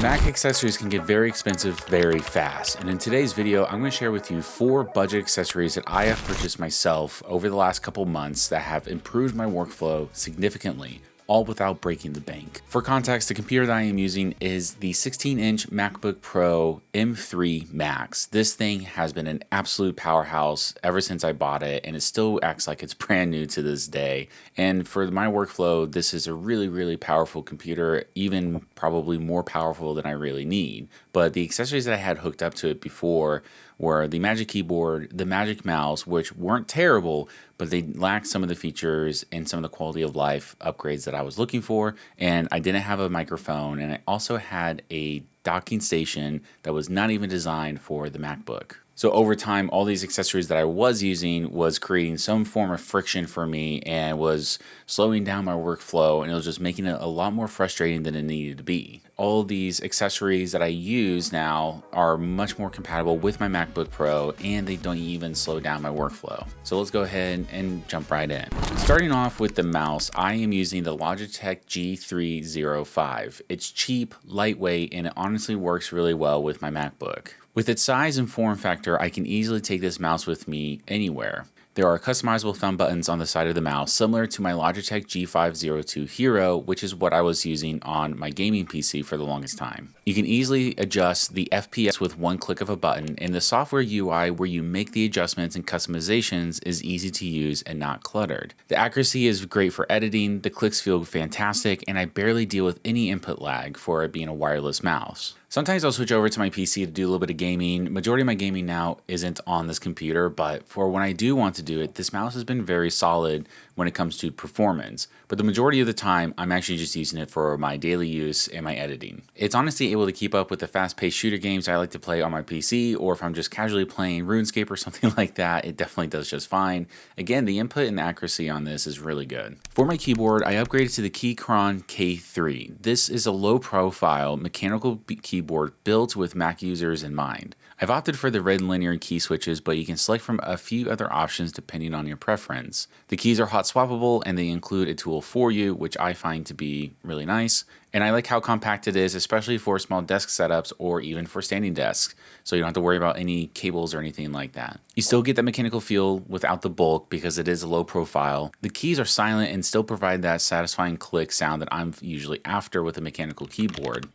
Mac accessories can get very expensive very fast, and in today's video I'm going to share with you 4 budget accessories that I have purchased myself over the last couple months that have improved my workflow significantly, all without breaking the bank. For context, the computer that I am using is the 16-inch MacBook Pro M3 Max. This thing has been an absolute powerhouse ever since I bought it, and it still acts like it's brand new to this day. And for my workflow, this is a really powerful computer, even probably more powerful than I really need. But the accessories that I had hooked up to it before were the Magic Keyboard, the Magic Mouse, which weren't terrible, but they lacked some of the features and some of the quality of life upgrades that I was looking for. And I didn't have a microphone, and I also had a docking station that was not even designed for the MacBook. So over time, all these accessories that I was using was creating some form of friction for me and was slowing down my workflow, and it was just making it a lot more frustrating than it needed to be. All of these accessories that I use now are much more compatible with my MacBook Pro, and they don't even slow down my workflow. So let's go ahead and jump right in. Starting off with the mouse, I am using the Logitech G305. It's cheap, lightweight, and it honestly works really well with my MacBook. With its size and form factor, I can easily take this mouse with me anywhere. There are customizable thumb buttons on the side of the mouse, similar to my Logitech G502 Hero, which is what I was using on my gaming PC for the longest time. You can easily adjust the FPS with one click of a button, and the software UI where you make the adjustments and customizations is easy to use and not cluttered. The accuracy is great for editing, the clicks feel fantastic, and I barely deal with any input lag for it being a wireless mouse. Sometimes I'll switch over to my PC to do a little bit of gaming. Majority of my gaming now isn't on this computer, but for when I do want to do it, this mouse has been very solid when it comes to performance. But the majority of the time, I'm actually just using it for my daily use and my editing. It's honestly able to keep up with the fast-paced shooter games I like to play on my PC, or if I'm just casually playing RuneScape or something like that, it definitely does just fine. Again, the input and accuracy on this is really good. For my keyboard, I upgraded to the Keychron K3. This is a low-profile mechanical keyboard built with Mac users in mind. I've opted for the red linear key switches, but you can select from a few other options depending on your preference. The keys are hot swappable, and they include a tool for you, which I find to be really nice. And I like how compact it is, especially for small desk setups or even for standing desks, so you don't have to worry about any cables or anything like that. You still get that mechanical feel without the bulk because it is a low profile. The keys are silent and still provide that satisfying click sound that I'm usually after with a mechanical keyboard.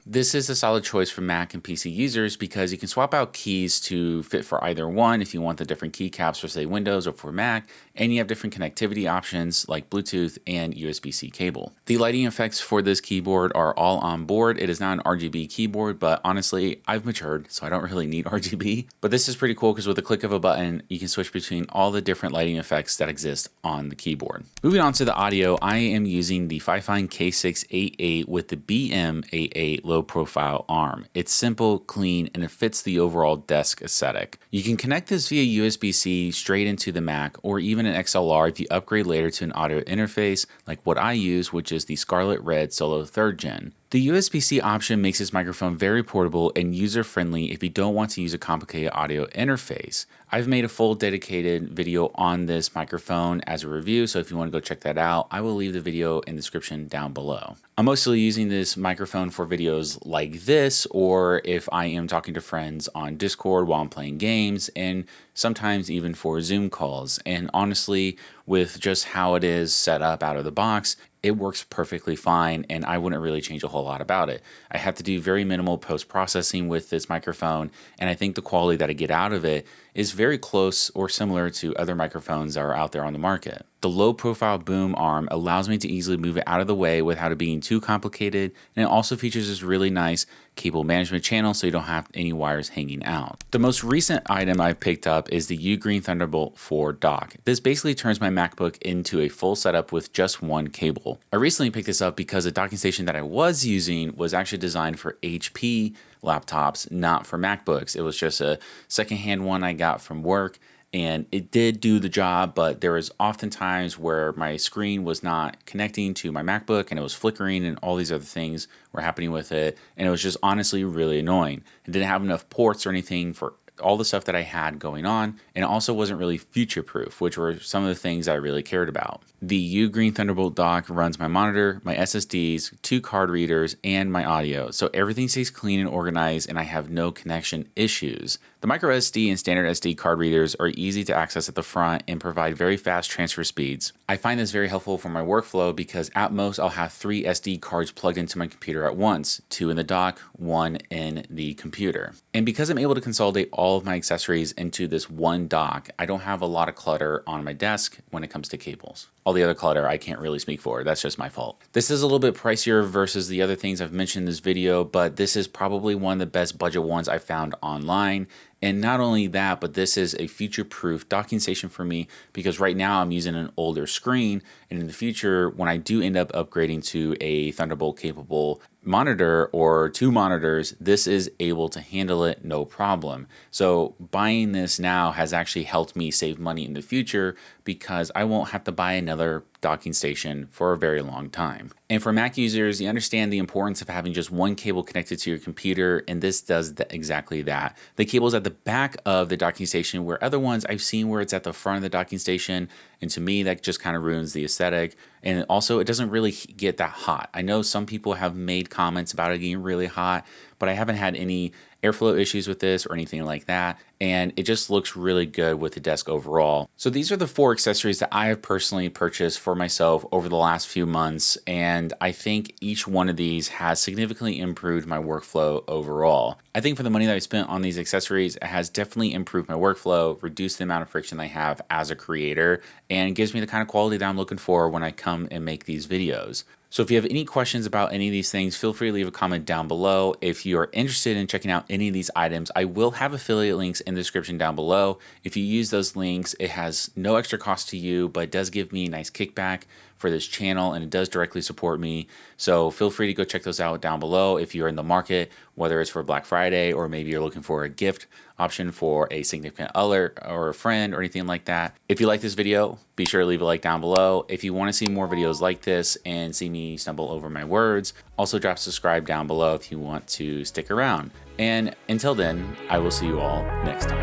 This is a solid choice for Mac and PC users because you can swap out keys to fit for either one if you want the different keycaps for say Windows or for Mac, and you have different connectivity options like Bluetooth and USB-C cable. The lighting effects for this keyboard are all on board. It is not an RGB keyboard, but honestly, I've matured, so I don't really need RGB. But this is pretty cool because with the click of a button, you can switch between all the different lighting effects that exist on the keyboard. Moving on to the audio, I am using the Fifine K688 with the BM88 low profile arm. It's simple, clean, and it fits the overall desk aesthetic. You can connect this via USB-C straight into the Mac or even an XLR if you upgrade later to an audio interface like what I use, which is the Scarlet Red Solo 3rd Gen. The USB-C option makes this microphone very portable and user-friendly if you don't want to use a complicated audio interface. I've made a full dedicated video on this microphone as a review, so if you want to go check that out, I will leave the video in the description down below. I'm mostly using this microphone for videos like this, or if I am talking to friends on Discord while I'm playing games, and sometimes even for Zoom calls. And honestly, with just how it is set up out of the box, it works perfectly fine, and I wouldn't really change a whole lot about it. I have to do very minimal post-processing with this microphone, and I think the quality that I get out of it is very close or similar to other microphones that are out there on the market. The low-profile boom arm allows me to easily move it out of the way without it being too complicated, and it also features this really nice cable management channel so you don't have any wires hanging out. The most recent item I picked up is the Ugreen Thunderbolt 4 dock. This basically turns my MacBook into a full setup with just one cable. I recently picked this up because the docking station that I was using was actually designed for HP laptops, not for MacBooks. It was just a secondhand one I got from work, and it did do the job, but there was often times where my screen was not connecting to my MacBook and it was flickering and all these other things were happening with it, and it was just honestly really annoying. It didn't have enough ports or anything for all the stuff that I had going on, and it also wasn't really future-proof, which were some of the things I really cared about. The U-Green Thunderbolt dock runs my monitor, my SSDs, 2 card readers, and my audio, so everything stays clean and organized, and I have no connection issues. The micro SD and standard SD card readers are easy to access at the front and provide very fast transfer speeds. I find this very helpful for my workflow because at most I'll have 3 SD cards plugged into my computer at once, 2 in the dock, 1 in the computer. And because I'm able to consolidate all of my accessories into this one dock, I don't have a lot of clutter on my desk when it comes to cables. All the other clutter I can't really speak for, that's just my fault. This is a little bit pricier versus the other things I've mentioned in this video, but this is probably one of the best budget ones I found online. And not only that, but this is a future-proof docking station for me because right now I'm using an older screen, and in the future, when I do end up upgrading to a Thunderbolt capable monitor or 2 monitors, this is able to handle it no problem. So buying this now has actually helped me save money in the future because I won't have to buy another docking station for a very long time. And for Mac users, you understand the importance of having just one cable connected to your computer, and this does exactly that. The cable's at the back of the docking station, where other ones I've seen where it's at the front of the docking station, and to me that just kind of ruins the aesthetic. And also it doesn't really get that hot. I know some people have made comments about it getting really hot, but I haven't had any airflow issues with this or anything like that, and it just looks really good with the desk overall. So these are the 4 accessories that I have personally purchased for myself over the last few months, and I think each one of these has significantly improved my workflow overall. I think for the money that I spent on these accessories, it has definitely improved my workflow, reduced the amount of friction I have as a creator, and gives me the kind of quality that I'm looking for when I come and make these videos. So if you have any questions about any of these things, feel free to leave a comment down below. If you are interested in checking out any of these items, I will have affiliate links in the description down below. If you use those links, it has no extra cost to you, but it does give me a nice kickback for this channel, and it does directly support me. So feel free to go check those out down below if you're in the market, whether it's for Black Friday or maybe you're looking for a gift option for a significant other or a friend or anything like that. If you like this video, be sure to leave a like down below. If you want to see more videos like this and see me stumble over my words, also drop subscribe down below if you want to stick around. And until then, I will see you all next time.